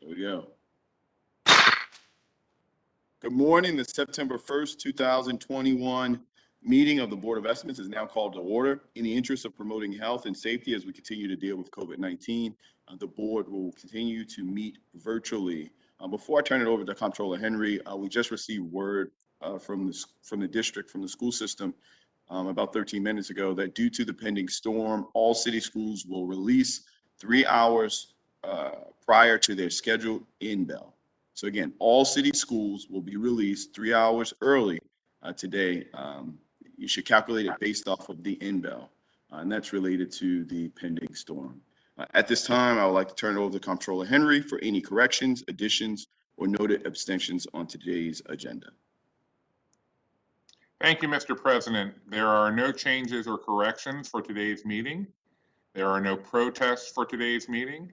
There we go. Good morning. The September 1st, 2021 meeting of the Board of Estimates is now called to order. In the interest of promoting health and safety as we continue to deal with COVID-19, the board will continue to meet virtually. Before I turn it over to Comptroller Henry, we just received word from the district, from the school system, about 13 minutes ago, that due to the pending storm, all city schools will release 3 hours prior to their scheduled in-bell. So again, all city schools will be released 3 hours early today. You should calculate it based off of the in-bell, and that's related to the pending storm. At this time, I would like to turn it over to Comptroller Henry for any corrections, additions, or noted abstentions on today's agenda. Thank you, Mr. President. There are no changes or corrections for today's meeting. There are no protests for today's meeting.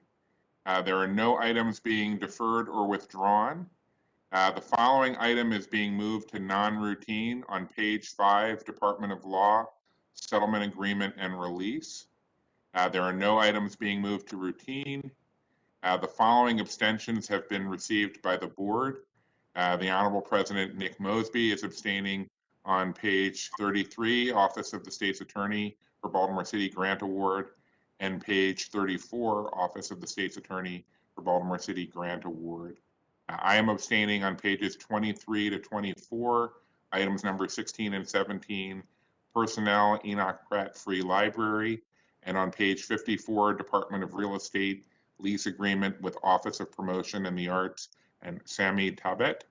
There are no items being deferred or withdrawn. The following item is being moved to non-routine on page 5, Department of Law, Settlement Agreement and Release. There are no items being moved to routine. The following abstentions have been received by the board. The Honorable President Nick Mosby is abstaining on page 33, Office of the State's Attorney for Baltimore City Grant Award, and page 34, Office of the State's Attorney for Baltimore City Grant Award. I am abstaining on pages 23 to 24, items number 16 and 17, Personnel, Enoch Pratt Free Library, and on page 54, Department of Real Estate, Lease Agreement with Office of Promotion and the Arts and Sami Tabet.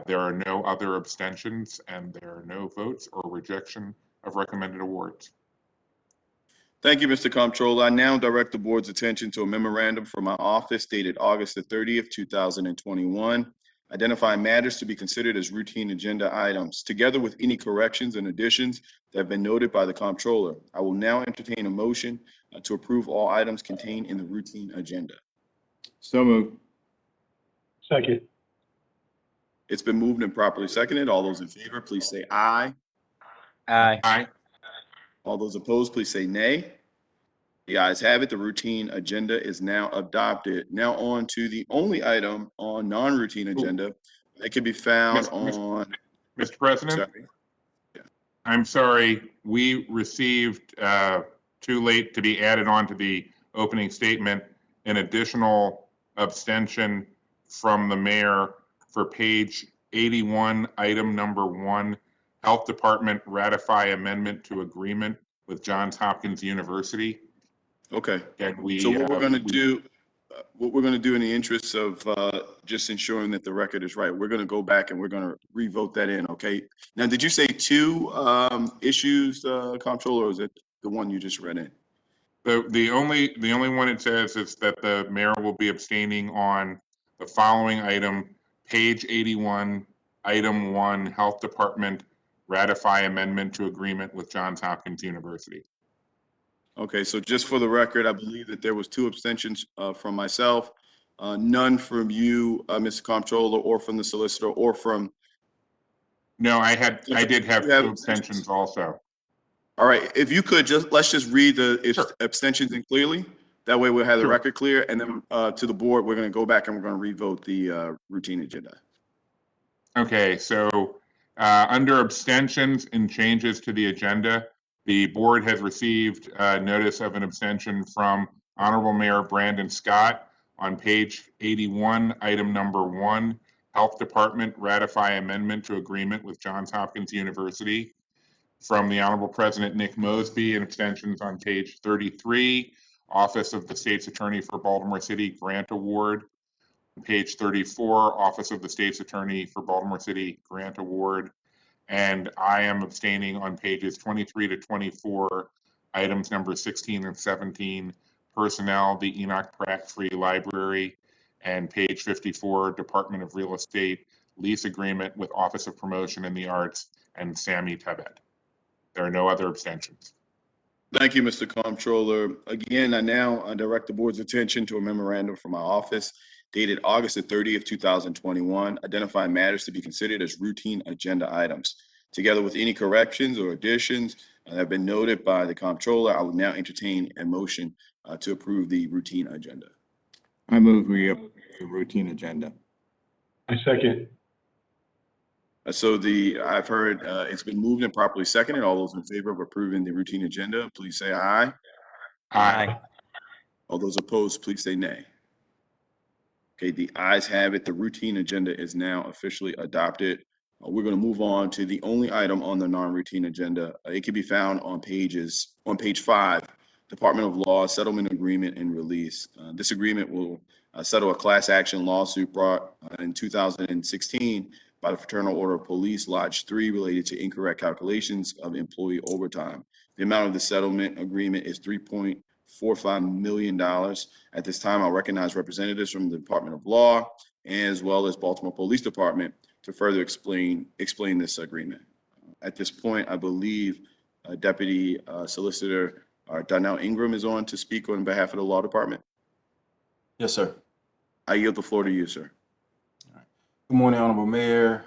There are no other abstentions, and there are no votes or rejection of recommended awards. Thank you, Mr. Comptroller. I now direct the board's attention to a memorandum from my office dated August the 30th, 2021, identifying matters to be considered as routine agenda items, together with any corrections and additions that have been noted by the Comptroller. I will now entertain a motion to approve all items contained in the routine agenda. So moved. Second. It's been moved and properly seconded. All those in favor, please say aye. Aye. Aye. All those opposed, please say nay. The ayes have it. The routine agenda is now adopted. Now on to the only item on non-routine agenda that can be found on. Mr. President? Sorry. Yeah. I'm sorry, we received, too late to be added on to the opening statement, an additional abstention from the mayor for page 81, item number 1, Health Department ratify amendment to agreement with Johns Hopkins University. Okay. And So what we're going to do, in the interest of just ensuring that the record is right, we're going to go back and we're going to revote that in. Okay. Now, did you say 2 issues, Comptroller, or is it the one you just read in? The only one it says is that the mayor will be abstaining on the following item, page 81, item 1, Health Department ratify amendment to agreement with Johns Hopkins University. Okay, so just for the record, I believe that there was 2 abstentions from myself, none from you, Mr. Comptroller, or from the solicitor, or from. No, I did have 2 abstentions also. All right, if you could let's just read the Sure. abstentions in clearly. That way we'll have the Sure. record clear, and then to the board, we're going to go back and we're going to revote the routine agenda. Okay, so under abstentions and changes to the agenda, the board has received notice of an abstention from Honorable Mayor Brandon Scott on page 81, item number 1, Health Department ratify amendment to agreement with Johns Hopkins University. From the Honorable President Nick Mosby, and abstentions on page 33, Office of the State's Attorney for Baltimore City Grant Award. Page 34, Office of the State's Attorney for Baltimore City Grant Award. And I am abstaining on pages 23 to 24, items number 16 and 17, Personnel, the Enoch Pratt Free Library, and page 54, Department of Real Estate, Lease Agreement with Office of Promotion and the Arts, and Sami Tabet. There are no other abstentions. Thank you, Mr. Comptroller. Again, I now direct the board's attention to a memorandum from my office dated August the 30th, 2021, identifying matters to be considered as routine agenda items. Together with any corrections or additions that have been noted by the Comptroller, I will now entertain a motion to approve the routine agenda. I move we the routine agenda. I second. I've heard, it's been moved and properly seconded. All those in favor of approving the routine agenda, please say aye. Aye. All those opposed, please say nay. Okay, the ayes have it. The routine agenda is now officially adopted. We're going to move on to the only item on the non-routine agenda. It can be found on page 5, Department of Law Settlement Agreement and Release. This agreement will settle a class action lawsuit brought in 2016 by the Fraternal Order of Police Lodge 3 related to incorrect calculations of employee overtime. The amount of the settlement agreement is $3.45 million. At this time, I'll recognize representatives from the Department of Law as well as Baltimore Police Department to further explain this agreement. At this point, I believe Deputy Solicitor Donnell Ingram is on to speak on behalf of the Law Department. Yes, sir. I yield the floor to you, sir. Good morning, Honorable Mayor,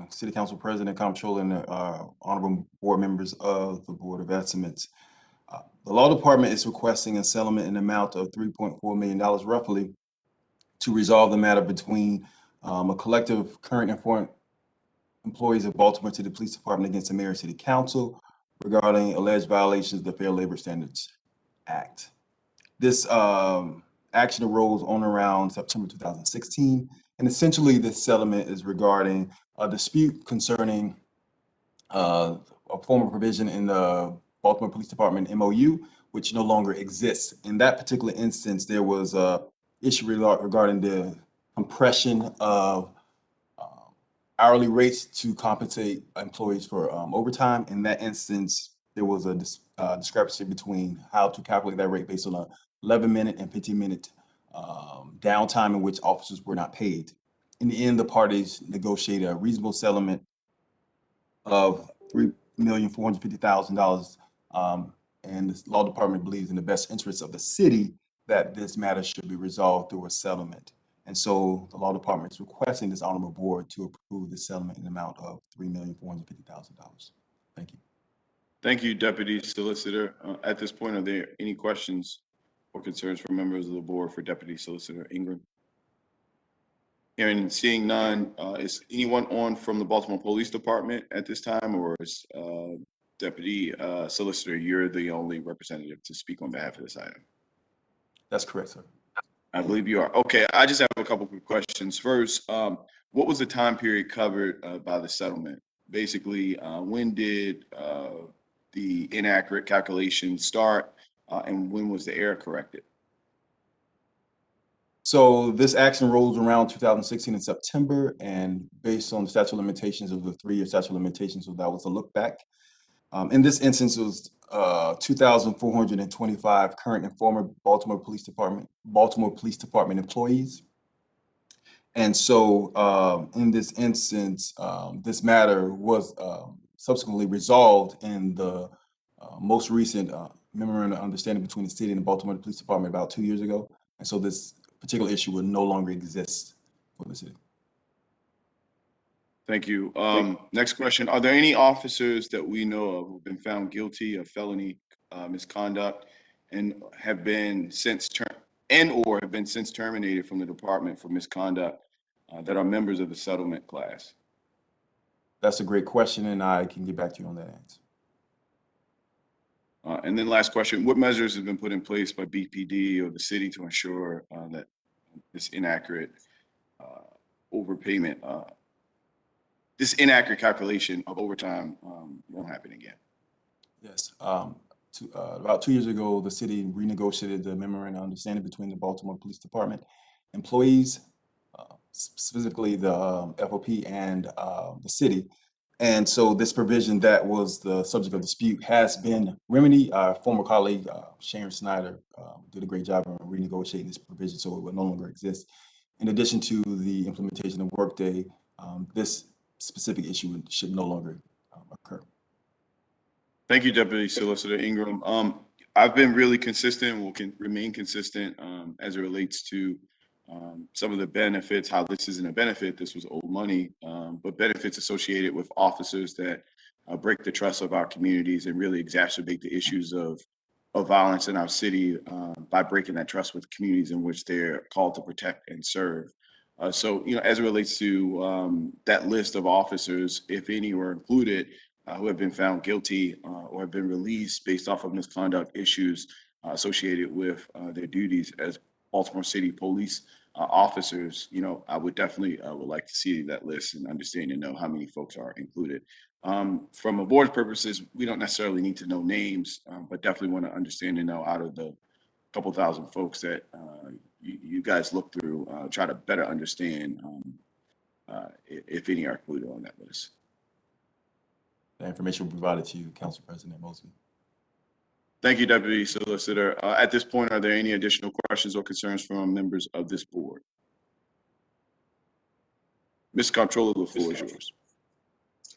City Council President, Comptroller, and honorable board members of the Board of Estimates. The Law Department is requesting a settlement in the amount of $3.4 million roughly to resolve the matter between a collective current and former employees of Baltimore City Police Department against the Mayor and City Council regarding alleged violations of the Fair Labor Standards Act. This action arose on around September 2016, and essentially this settlement is regarding a dispute concerning a former provision in the Baltimore Police Department MOU, which no longer exists. In that particular instance, there was a issue regarding the compression of hourly rates to compensate employees for overtime. In that instance, there was a discrepancy between how to calculate that rate based on a 11-minute and 15-minute downtime in which officers were not paid. In the end, the parties negotiated a reasonable settlement of $3,450,000, and the Law Department believes in the best interest of the city that this matter should be resolved through a settlement. And so the Law Department is requesting this honorable board to approve the settlement in the amount of $3,450,000. Thank you. Thank you, Deputy Solicitor. At this point, are there any questions or concerns from members of the board for Deputy Solicitor Ingram? Hearing and seeing none, is anyone on from the Baltimore Police Department at this time, or is Deputy Solicitor, you're the only representative to speak on behalf of this item? That's correct, sir. I believe you are. Okay, I just have a couple quick questions. First, what was the time period covered by the settlement? Basically, when did the inaccurate calculation start, and when was the error corrected? So this action rolls around 2016 in September, and based on the statute of limitations of the 3-year statute of limitations, so that was a look back. In this instance, it was 2,425 current and former Baltimore Police Department employees. And so in this instance, this matter was subsequently resolved in the most recent memorandum of understanding between the city and the Baltimore Police Department about 2 years ago. And so this particular issue will no longer exist for the city. Thank you. Next question. Are there any officers that we know of who've been found guilty of felony misconduct and have been since terminated from the department for misconduct that are members of the settlement class? That's a great question, and I can get back to you on that answer. And then last question, what measures have been put in place by BPD or the city to ensure that this inaccurate overpayment, this inaccurate calculation of overtime won't happen again? Yes. About 2 years ago, the city renegotiated the memorandum of understanding between the Baltimore Police Department employees, specifically the FOP and the city. And so this provision that was the subject of dispute has been remedied. Our former colleague, Sharon Snyder, did a great job of renegotiating this provision so it will no longer exist. In addition to the implementation of Workday, this specific issue should no longer occur. Thank you, Deputy Solicitor Ingram. I've been really consistent and will remain consistent as it relates to some of the benefits, how this isn't a benefit, this was old money, but benefits associated with officers that break the trust of our communities and really exacerbate the issues of violence in our city by breaking that trust with communities in which they're called to protect and serve. So, as it relates to that list of officers, if any were included, who have been found guilty or have been released based off of misconduct issues associated with their duties as Baltimore City Police officers, I would definitely would like to see that list and understand and know how many folks are included. From a board's purposes, we don't necessarily need to know names, but definitely want to understand and know out of the couple thousand folks that you guys look through, try to better understand if any are included on that list. The information will be provided to you, Council President Mosby. Thank you, Deputy Solicitor. At this point, are there any additional questions or concerns from members of this board? Ms. Comptroller, the floor is yours.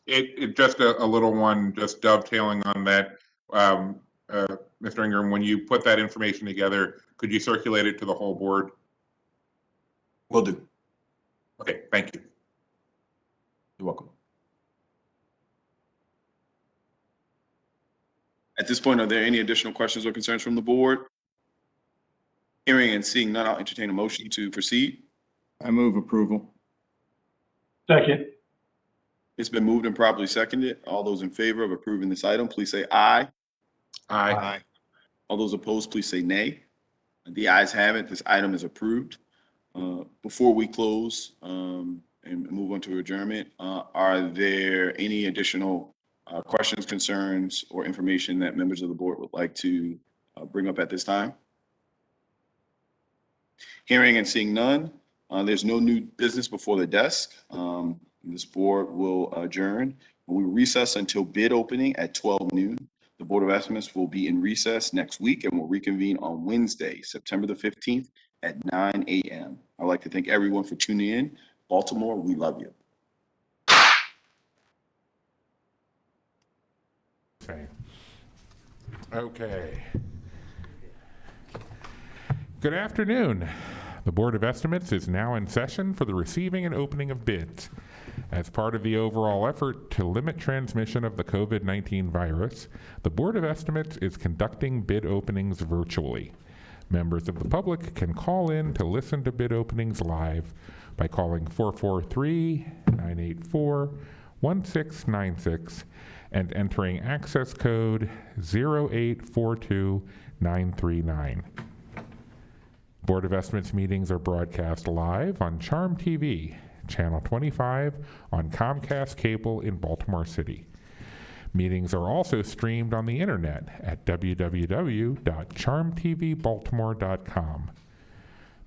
It just a little one, just dovetailing on that. Mr. Ingram, when you put that information together, could you circulate it to the whole board? Will do. Okay, thank you. You're welcome. At this point, are there any additional questions or concerns from the board? Hearing and seeing none, I'll entertain a motion to proceed. I move approval. Second. It's been moved and properly seconded. All those in favor of approving this item, please say aye. Aye. All those opposed, please say nay. The ayes have it. This item is approved. Before we close and move on to adjournment, are there any additional questions, concerns, or information that members of the board would like to bring up at this time? Hearing and seeing none, there's no new business before the desk. This board will adjourn. We recess until bid opening at 12 noon. The Board of Estimates will be in recess next week and will reconvene on Wednesday, September the 15th at 9 a.m. I'd like to thank everyone for tuning in. Baltimore, we love you. Okay. Good afternoon. The Board of Estimates is now in session for the receiving and opening of bids. As part of the overall effort to limit transmission of the COVID-19 virus, the Board of Estimates is conducting bid openings virtually. Members of the public can call in to listen to bid openings live by calling 443-984-1696 and entering access code 0842939. Board of Estimates meetings are broadcast live on Charm TV, Channel 25 on Comcast Cable in Baltimore City. Meetings are also streamed on the internet at www.charmtvbaltimore.com.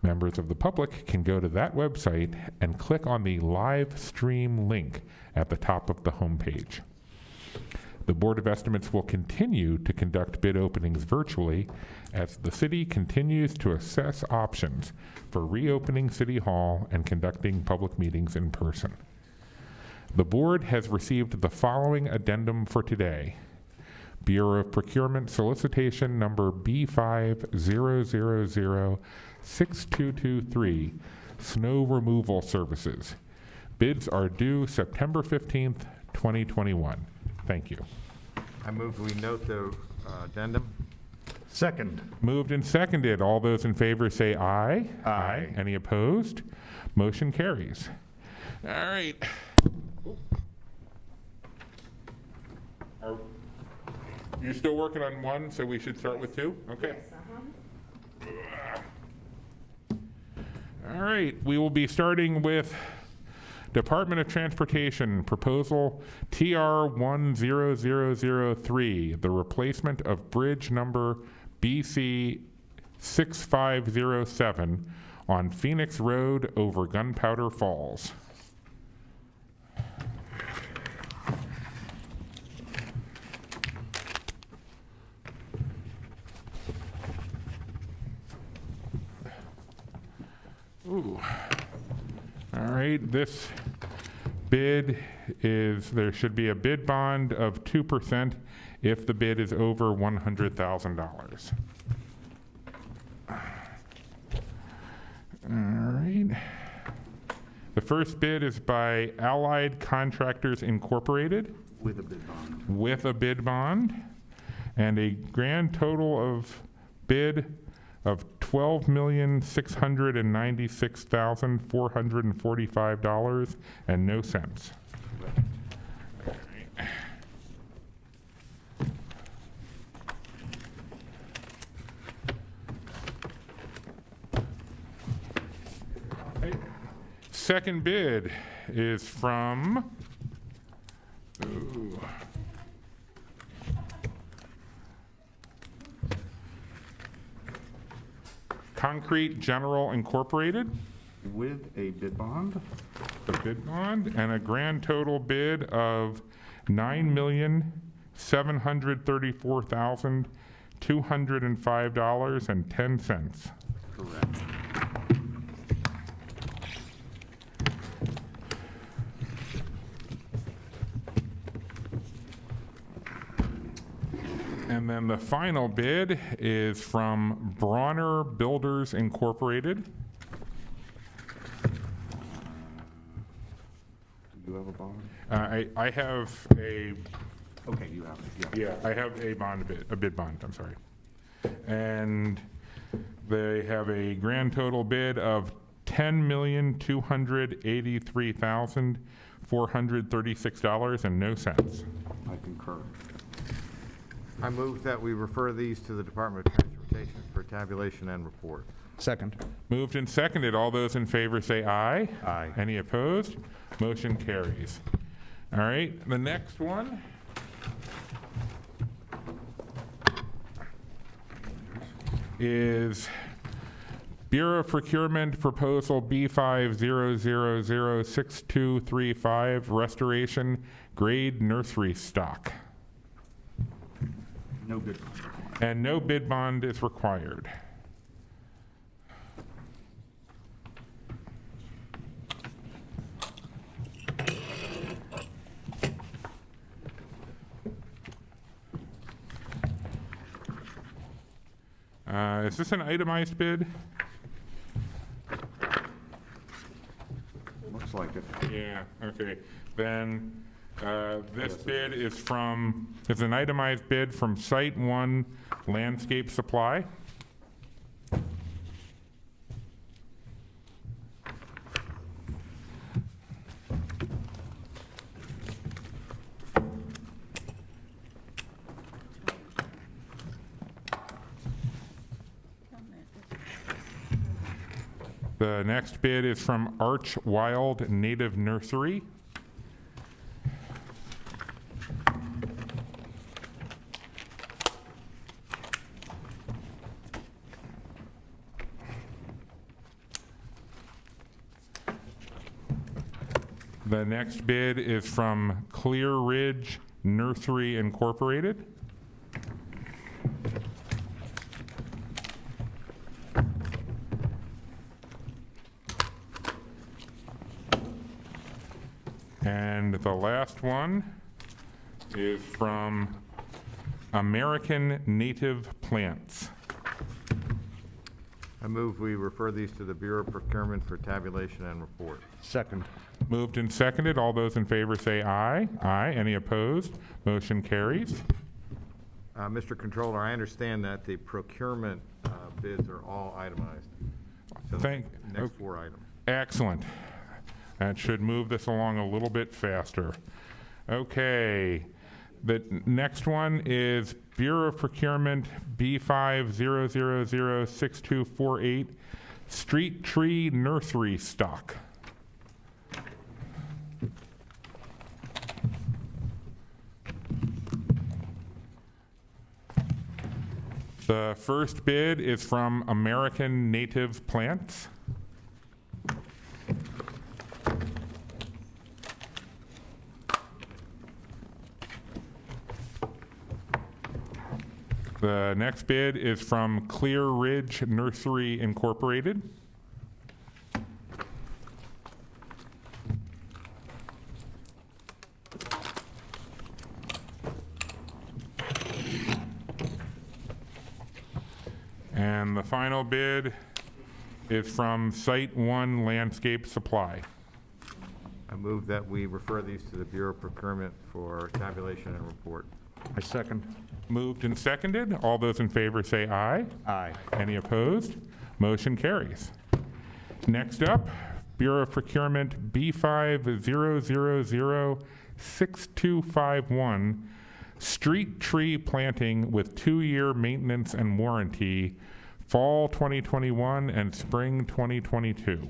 Members of the public can go to that website and click on the live stream link at the top of the homepage. The Board of Estimates will continue to conduct bid openings virtually as the city continues to assess options for reopening City Hall and conducting public meetings in person. The board has received the following addendum for today. Bureau of Procurement solicitation number B50006223, snow removal services. Bids are due September 15th, 2021. Thank you. I move we note the addendum. Second. Moved and seconded. All those in favor say aye. Aye. Any opposed? Motion carries. All right. Are you still working on one, so we should start with two? Okay. All right, we will be starting with Department of Transportation Proposal TR 10003, the replacement of bridge number BC 6507 on Phoenix Road over Gunpowder Falls. Ooh. All right, this bid is, there should be a bid bond of 2% if the bid is over $100,000. All right. The first bid is by Allied Contractors Incorporated. With a bid bond. With a bid bond, and a grand total of bid of $12,696,445 and no cents. Second bid is from, Concrete General Incorporated, With a bid bond? the bid bond, and a grand total bid of $9,734,205.10. Correct. And then the final bid is from Bronner Builders Incorporated. Do you have a bond? I have a, Okay, you have it, yeah. I have a bid bond, I'm sorry. And they have a grand total bid of $10,283,436 and no cents. I concur. I move that we refer these to the Department of Transportation for tabulation and report. Second. Moved and seconded. All those in favor say aye. Aye. Any opposed? Motion carries. All right, the next one is Bureau of Procurement Proposal B50006235, Restoration Grade Nursery Stock. No bid bond required. And no bid bond is required. Is this an itemized bid? Looks like it. Yeah, okay. Then this bid is it's an itemized bid from Site 1 Landscape Supply. The next bid is from Arch Wild Native Nursery. The next bid is from Clear Ridge Nursery Incorporated. And the last one is from American Native Plants. I move we refer these to the Bureau of Procurement for tabulation and report. Second. Moved and seconded. All those in favor say aye. Aye. Any opposed? Motion carries. Mr. Controller, I understand that the procurement bids are all itemized. So the next four items. Excellent. That should move this along a little bit faster. Okay. The next one is Bureau of Procurement B50006248, Street Tree Nursery Stock. The first bid is from American Native Plants. The next bid is from Clear Ridge Nursery Incorporated. And the final bid is from Site 1 Landscape Supply. I move that we refer these to the Bureau of Procurement for tabulation and report. I second. Moved and seconded. All those in favor say aye. Aye. Any opposed? Motion carries. Next up, Bureau of Procurement B50006251, street tree planting with 2-year maintenance and warranty, fall 2021 and spring 2022.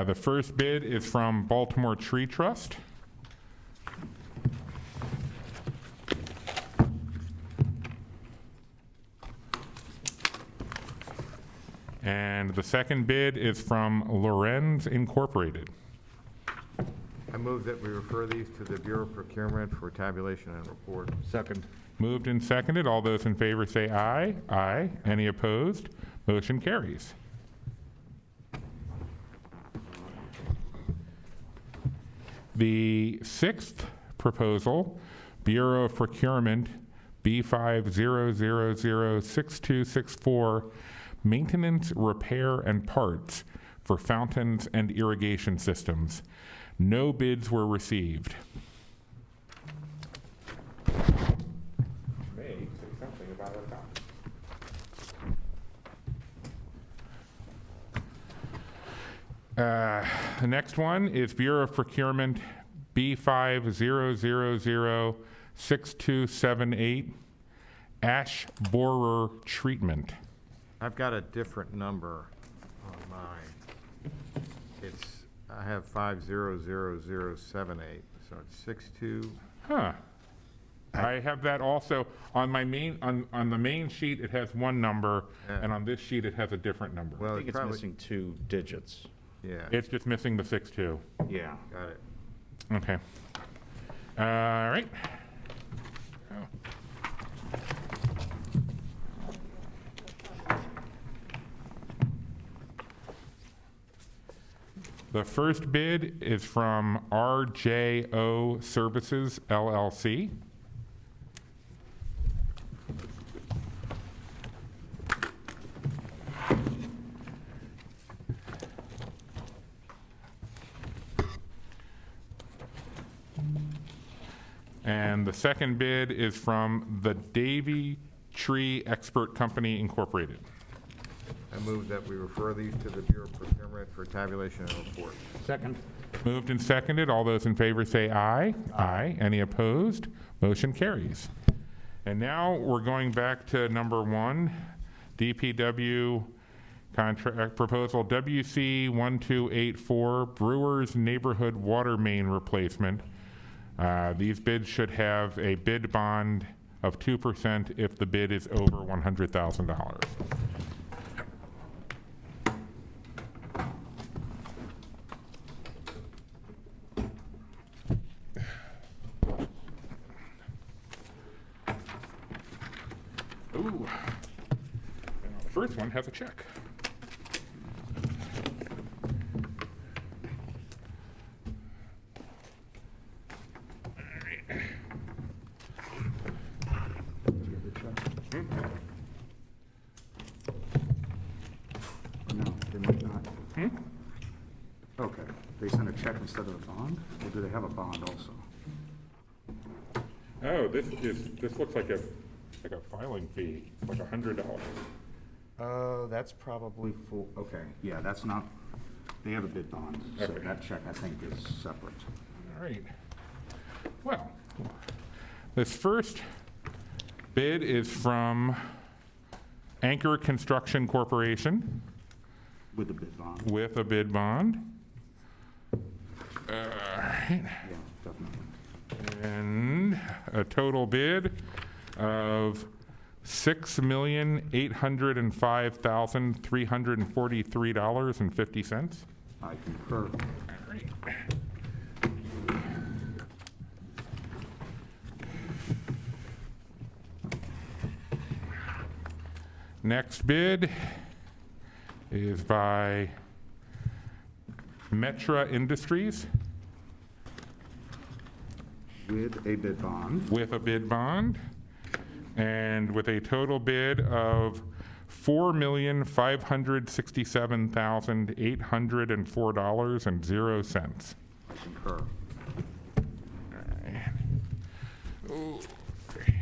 The first bid is from Baltimore Tree Trust. And the second bid is from Lorenz Incorporated. I move that we refer these to the Bureau of Procurement for tabulation and report. Second. Moved and seconded. All those in favor say aye. Aye. Any opposed? Motion carries. The sixth proposal, Bureau of Procurement B50006264, maintenance, repair, and parts for fountains and irrigation systems. No bids were received. May say something about it. The next one is Bureau of Procurement B50006278, ash borer treatment. I've got a different number on mine. I have 500078, so it's 62. Huh. I have that also on my on the main sheet. It has one number, Yeah. and on this sheet it has a different number. Well, I think it's probably, missing 2 digits. yeah, It's just missing the 62. Yeah. got it. Okay. All right. The first bid is from RJO Services, LLC. And the second bid is from the Davy Tree Expert Company, Incorporated. I move that we refer these to the Bureau of Procurement for tabulation and report. Second. Moved and seconded. All those in favor say aye. Aye. Any opposed? Motion carries. And now we're going back to number 1, DPW contract proposal WC 1284, Brewers Neighborhood Water Main Replacement. These bids should have a bid bond of 2% if the bid is over $100,000. Ooh. And the first one has a check. No, they might not. Okay, they sent a check instead of a bond, or do they have a bond also? Oh, this looks like a filing fee, like $100. That's probably for, okay, yeah, that's not, they have a bid bond, so Okay. that check, I think, is separate. All right. Well, this first bid is from Anchor Construction Corporation With a bid bond, with a bid bond. yeah, definitely. And a total bid of $6,805,343.50. I concur. All right. Next bid is by Metra Industries With a bid bond, with a bid bond and with a total bid of $4,567,804.00. I concur. Okay.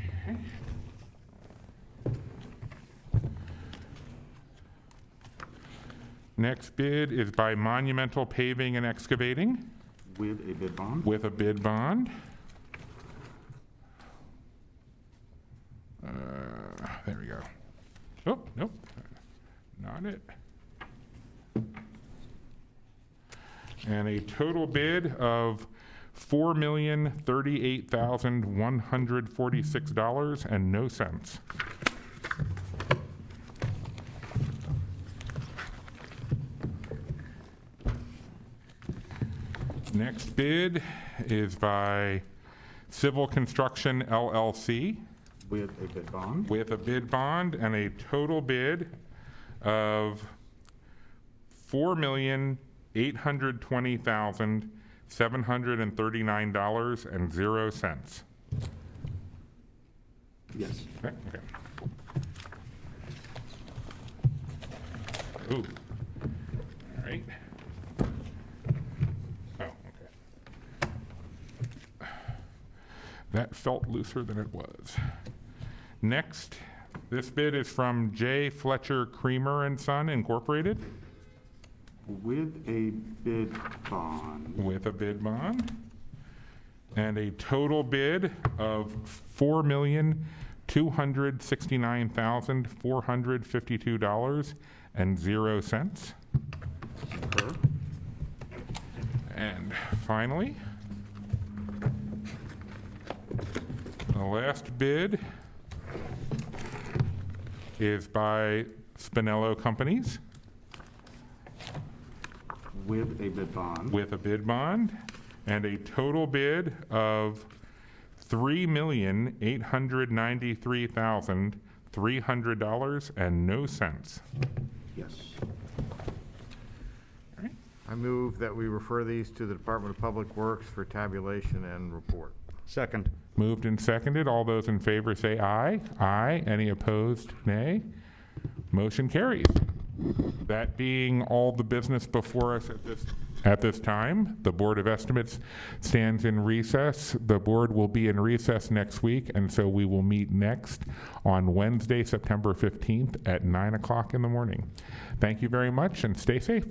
Next bid is by Monumental Paving and Excavating With a bid bond. with a bid bond. There we go. Oh, nope, not it. And a total bid of $4,038,146 and no cents. Next bid is by Civil Construction LLC With a bid bond. with a bid bond and a total bid of $4,820,739.00. Yes. Okay. Ooh. All right. Oh, okay. That felt looser than it was. Next, this bid is from J. Fletcher Creamer and Son Incorporated With a bid bond. with a bid bond and a total bid of $4,269,452.00. Concur. And finally, the last bid is by Spinello Companies With a bid bond. with a bid bond and a total bid of $3,893,300 and no cents. Yes. I move that we refer these to the Department of Public Works for tabulation and report. Second. Moved and seconded. All those in favor say aye. Aye. Any opposed, nay. Motion carries. That being all the business before us at this time, the Board of Estimates stands in recess. The board will be in recess next week, and so we will meet next on Wednesday, September 15th at 9 o'clock in the morning. Thank you very much and stay safe.